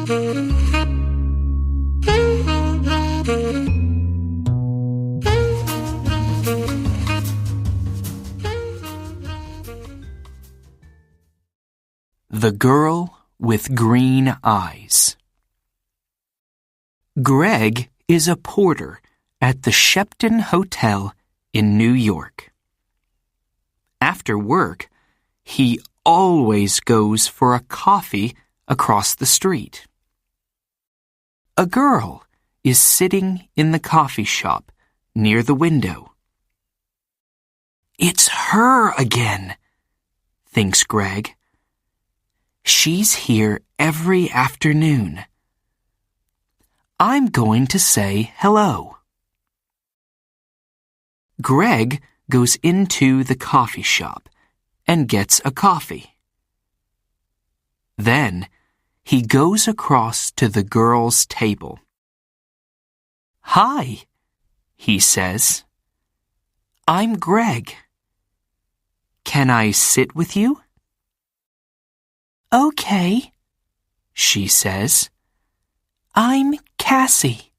The Girl with Green Eyes. Greg is a porter at the Shepton Hotel in New York. After work, he always goes for a coffee across the street. A girl is sitting in the coffee shop near the window. "It's her again," thinks Greg. "She's here every afternoon. I'm going to say hello." Greg goes into the coffee shop and gets a coffee. Then he goes across to the girl's table. "Hi," he says. "I'm Greg. Can I sit with you?" "Okay," she says. "I'm Cassie."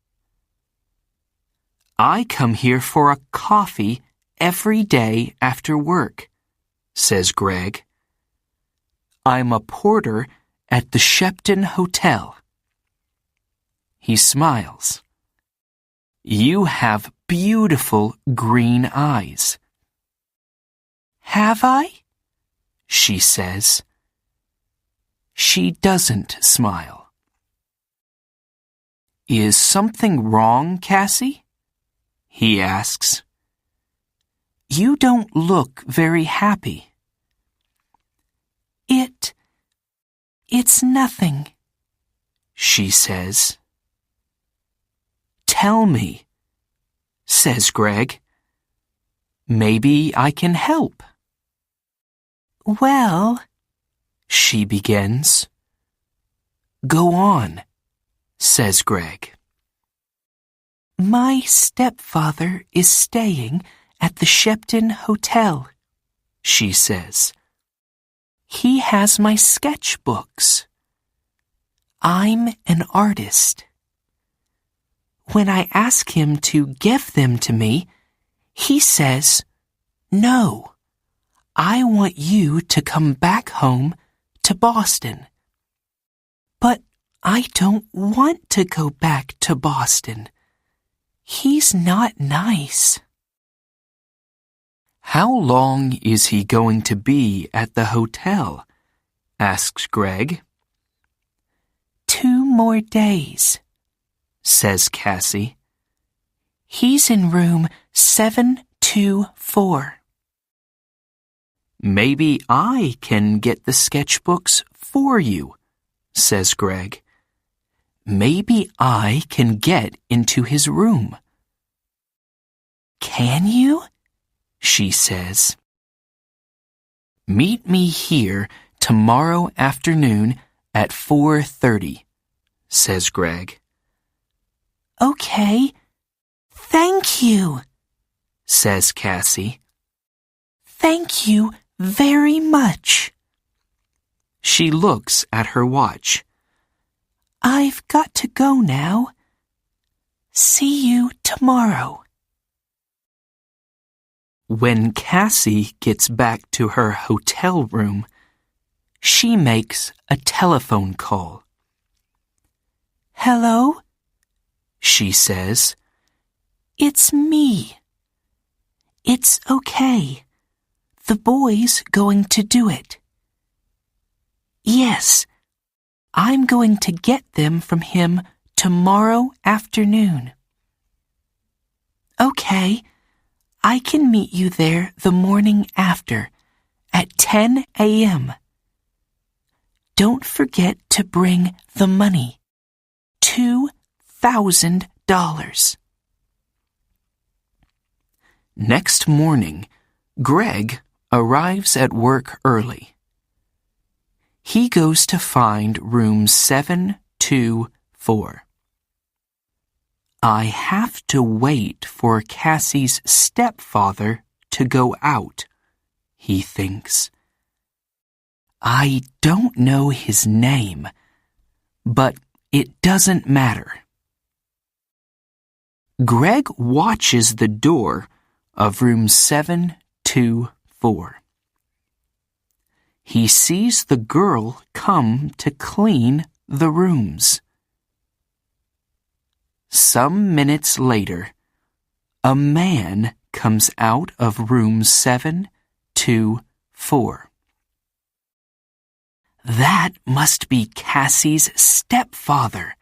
"I come here for a coffee every day after work," says Greg. "I'm a porter at the Shepton Hotel." He smiles. "You have beautiful green eyes." "Have I?" she says. She doesn't smile. "Is something wrong, Cassie?" he asks. "You don't look very happy." It's nothing," she says. "Tell me," says Greg. "Maybe I can help." "Well," she begins. "Go on," says Greg. "My stepfather is staying at the Shepton Hotel," she says. "He has my sketchbooks. I'm an artist. When I ask him to give them to me, he says, 'No, I want you to come back home to Boston.' But I don't want to go back to Boston. He's not nice." "How long is he going to be at the hotel?" asks Greg. 2 more days, says Cassie. "He's in room 724. "Maybe I can get the sketchbooks for you," says Greg. "Maybe I can get into his room." "Can you?" she says. "Meet me here tomorrow afternoon at 4:30, says Greg. "Okay, thank you," says Cassie. "Thank you very much." She looks at her watch. "I've got to go now. See you tomorrow." When Cassie gets back to her hotel room, she makes a telephone call. "Hello?" she says. "It's me." "It's okay. The boy's going to do it." "Yes, I'm going to get them from him tomorrow afternoon." "Okay, I can meet you there the morning after, at 10 a.m. Don't forget to bring the money, $2,000. Next morning, Greg arrives at work early. He goes to find room 724. I have to wait for Cassie's stepfather to go out, he thinks. I don't know his name, but it doesn't matter. Greg watches the door of room 724. He sees the girl come to clean the rooms. Some minutes later, a man comes out of room 724. That must be Cassie's stepfather,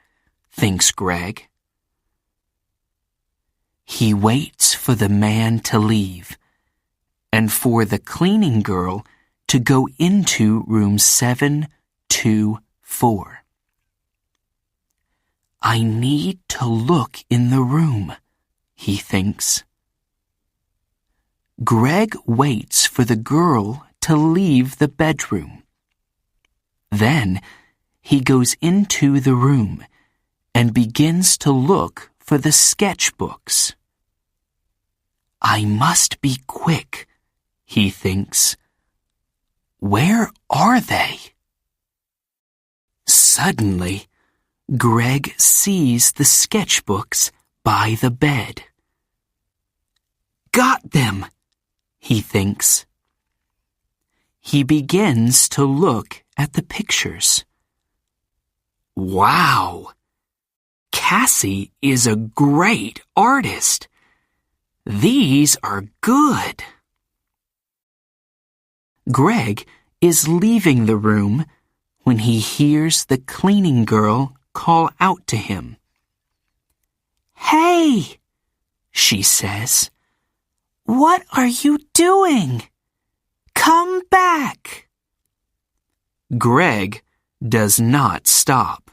thinks Greg. He waits for the man to leave and for the cleaning girl to go into room 724. I need to look in the room, he thinks. Greg waits for the girl to leave the bedroom. Then he goes into the room and begins to look for the sketchbooks. I must be quick, he thinks. Where are they? Suddenly, Greg sees the sketchbooks by the bed. Got them, he thinks. He begins to look at the pictures. Wow! Cassie is a great artist. These are good. Greg is leaving the room when he hears the cleaning girl call out to him. Hey, she says, what are you doing? Come back. Greg does not stop.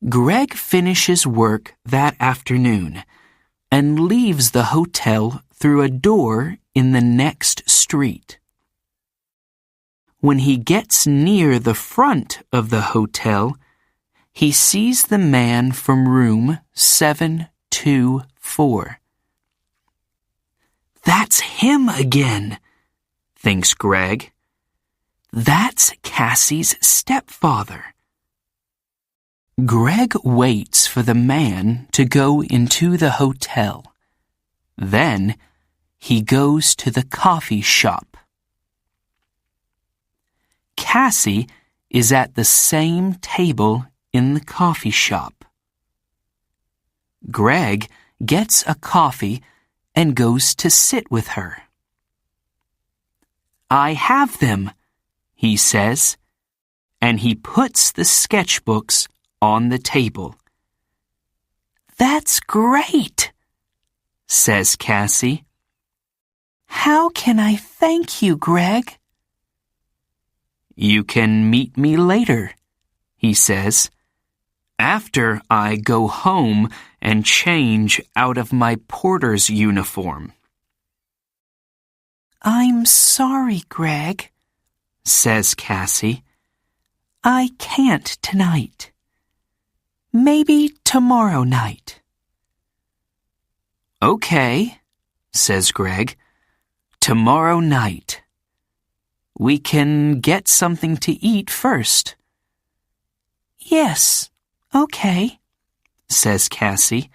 Greg finishes work that afternoon and leaves the hotel through a door in the next street. When he gets near the front of the hotel, he sees the man from room 724. That's him again, thinks Greg. That's Cassie's stepfather. Greg waits for the man to go into the hotel. Then he goes to the coffee shop. Cassie is at the same table in the coffee shop. Greg gets a coffee and goes to sit with her. I have them, he says, and he puts the sketchbooks on the table. That's great, says Cassie. How can I thank you, Greg? You can meet me later, he says, after I go home and change out of my porter's uniform. I'm sorry, Greg, says Cassie. I can't tonight. Maybe tomorrow night. Okay, says Greg. Tomorrow night. We can get something to eat first. Yes, okay, says Cassie.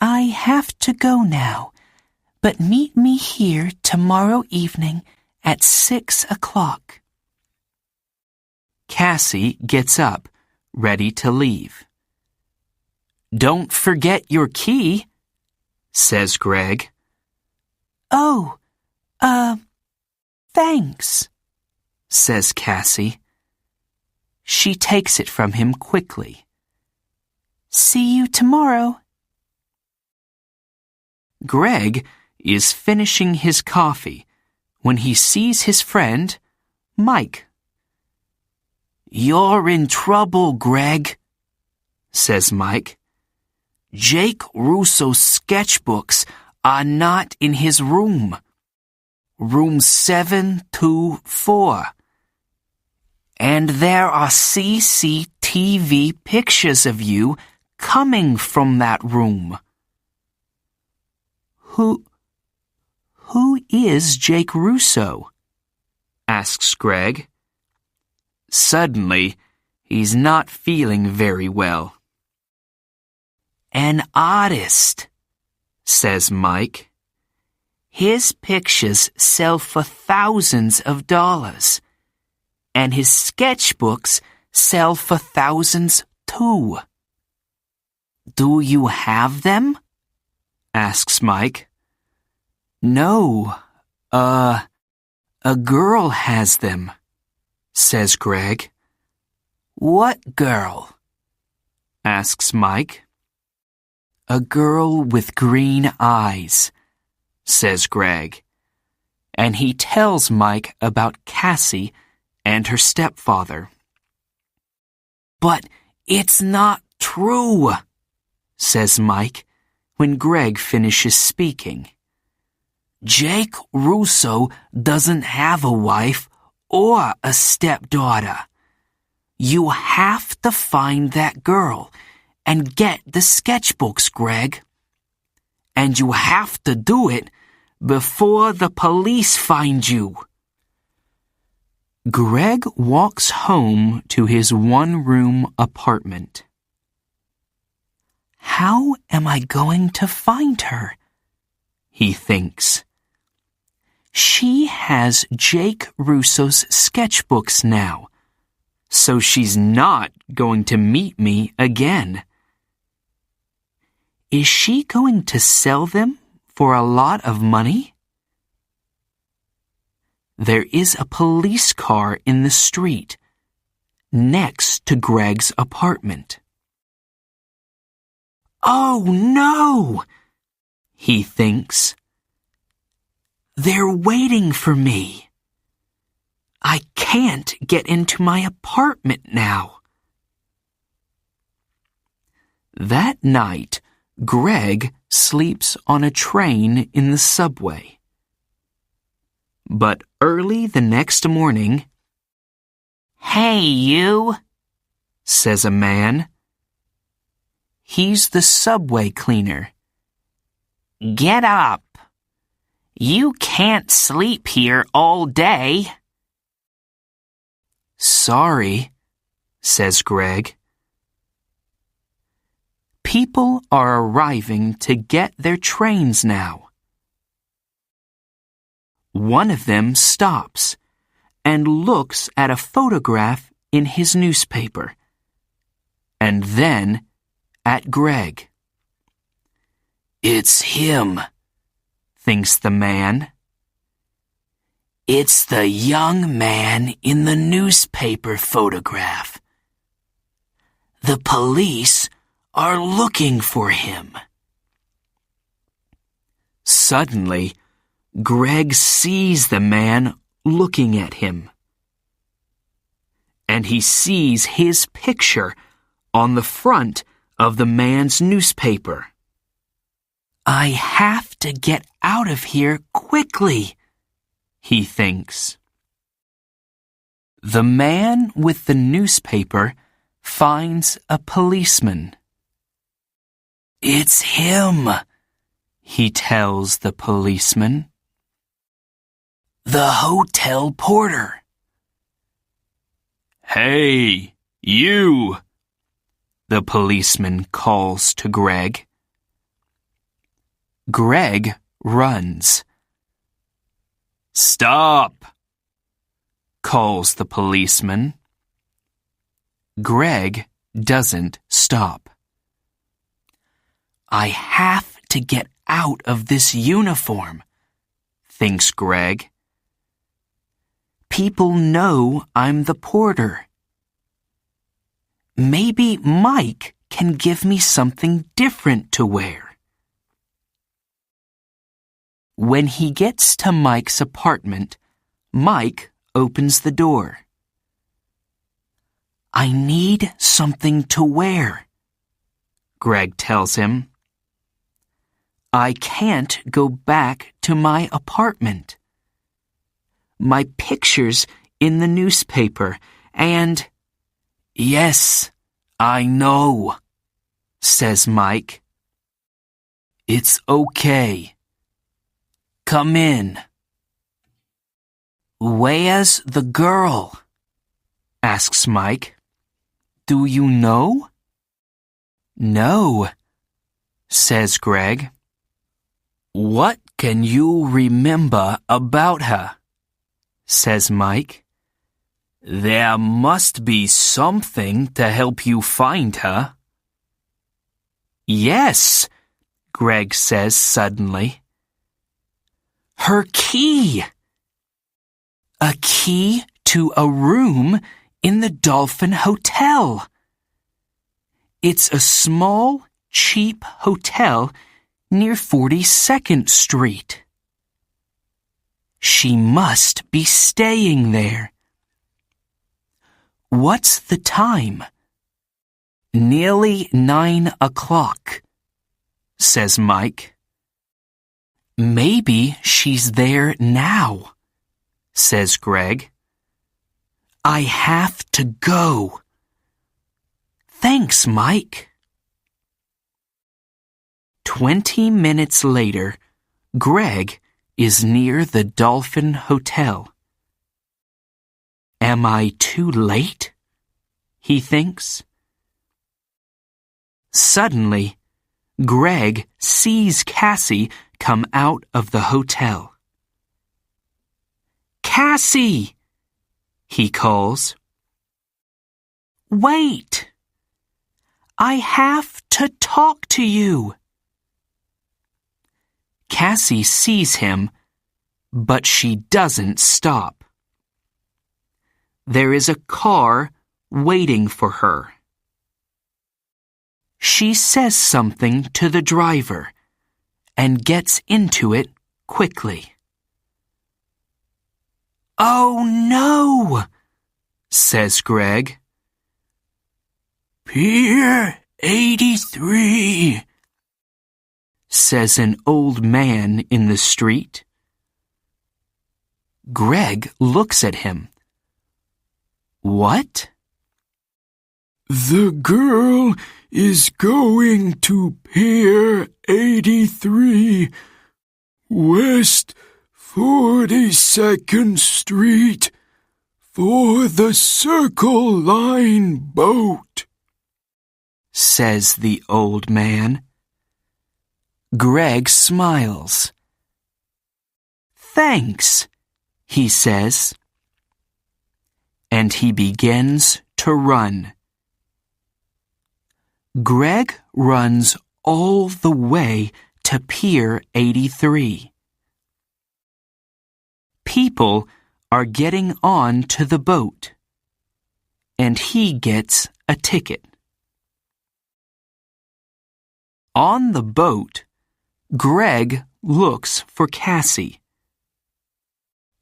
I have to go now, but meet me here tomorrow evening at 6 o'clock. Cassie gets up, ready to leave. Don't forget your key, says Greg. Oh, thanks, says Cassie. She takes it from him quickly. See you tomorrow. Greg is finishing his coffee when he sees his friend, Mike. You're in trouble, Greg, says Mike. Jake Russo's sketchbooks are not in his room. Room 724. And there are CCTV pictures of you coming from that room. Who is Jake Russo? Asks Greg. Suddenly, He's not feeling very well. An artist, says Mike. His pictures sell for thousands of dollars, and his sketchbooks sell for thousands too. Do you have them? Asks Mike. No, a girl has them, says Greg. What girl? Asks Mike. A girl with green eyes, says Greg, and he tells Mike about Cassie and her stepfather. But it's not true, says Mike when Greg finishes speaking. Jake Russo doesn't have a wife or a stepdaughter. You have to find that girl and get the sketchbooks, Greg. And you have to do it before the police find you. Greg walks home to his one-room apartment. How am I going to find her? He thinks. She has Jake Russo's sketchbooks now, so she's not going to meet me again. Is she going to sell them for a lot of money? There is a police car in the street, next to Greg's apartment. Oh no! He thinks. They're waiting for me. I can't get into my apartment now. That night, Greg sleeps on a train in the subway. But early the next morning, "Hey, you," says a man. He's the subway cleaner. "Get up. You can't sleep here all day." Sorry, says Greg. People are arriving to get their trains now. One of them stops and looks at a photograph in his newspaper, and then at Greg. It's him, thinks the man. It's the young man in the newspaper photograph. The police are looking for him. Suddenly, Greg sees the man looking at him. And he sees his picture on the front of the man's newspaper. I have to get out of here quickly, he thinks. The man with the newspaper finds a policeman. It's him, he tells the policeman. The hotel porter. Hey, you, the policeman calls to Greg. Greg runs. Stop, calls the policeman. Greg doesn't stop. I have to get out of this uniform, thinks Greg. People know I'm the porter. Maybe Mike can give me something different to wear. When he gets to Mike's apartment, Mike opens the door. I need something to wear, Greg tells him. I can't go back to my apartment. My picture's in the newspaper, and... Yes, I know, says Mike. It's okay. Come in. Where's the girl? Asks Mike. Do you know? No, says Greg. What can you remember about her? Says Mike. There must be something to help you find her. Yes, Greg says suddenly. Her key! A key to a room in the Dolphin Hotel. It's a small, cheap hotel near 42nd Street. She must be staying there. What's the time? Nearly 9 o'clock, says Mike. Maybe she's there now, says Greg. I have to go. Thanks, Mike. 20 minutes later, Greg is near the Dolphin Hotel. Am I too late? He thinks. Suddenly, Greg sees Cassie come out of the hotel. Cassie! He calls. Wait! I have to talk to you. Cassie sees him, but she doesn't stop. There is a car waiting for her. She says something to the driver and gets into it quickly. Oh no, says Greg. Pier 83, says an old man in the street. Greg looks at him. What? The girl is going to Pier 83, West 42nd Street, for the Circle Line boat, says the old man. Greg smiles. Thanks, he says. And he begins to run. Greg runs all the way to Pier 83. People are getting on to the boat, and he gets a ticket. On the boat, Greg looks for Cassie.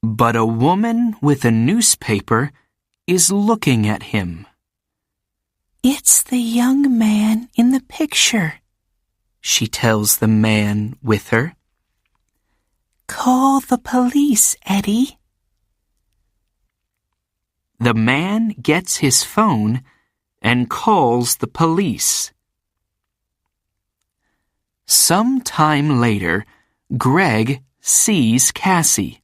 But a woman with a newspaper is looking at him. It's the young man in the picture, she tells the man with her. Call the police, Eddie. The man gets his phone and calls the police. Some time later, Greg sees Cassie.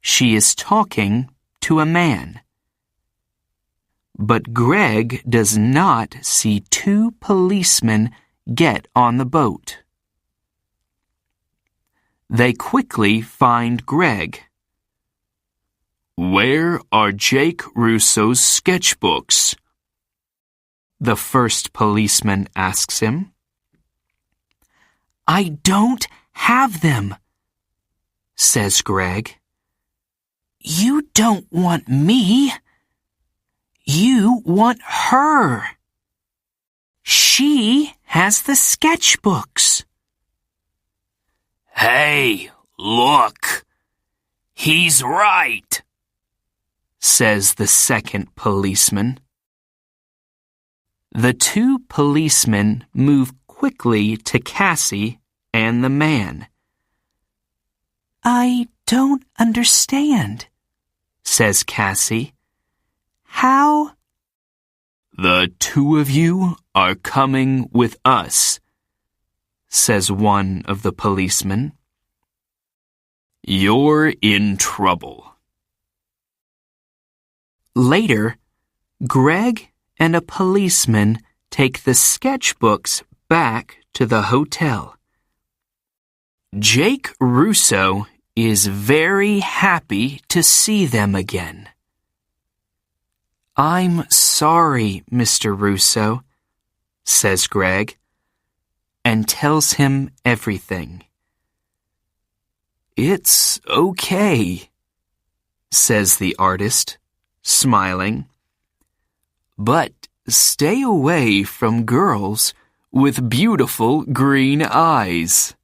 She is talking to a man. But Greg does not see two policemen get on the boat. They quickly find Greg. Where are Jake Russo's sketchbooks? The first policeman asks him. I don't have them, says Greg. You don't want me. You want her. She has the sketchbooks. Hey, look. He's right, says the second policeman. The two policemen move quickly to Cassie and the man. I don't understand, says Cassie. How? The two of you are coming with us, says one of the policemen. You're in trouble. Later, Greg and a policeman take the sketchbooks back to the hotel. Jake Russo is very happy to see them again. "I'm sorry, Mr. Russo," says Greg, and tells him everything. "It's okay," says the artist, smiling. "But stay away from girls with beautiful green eyes."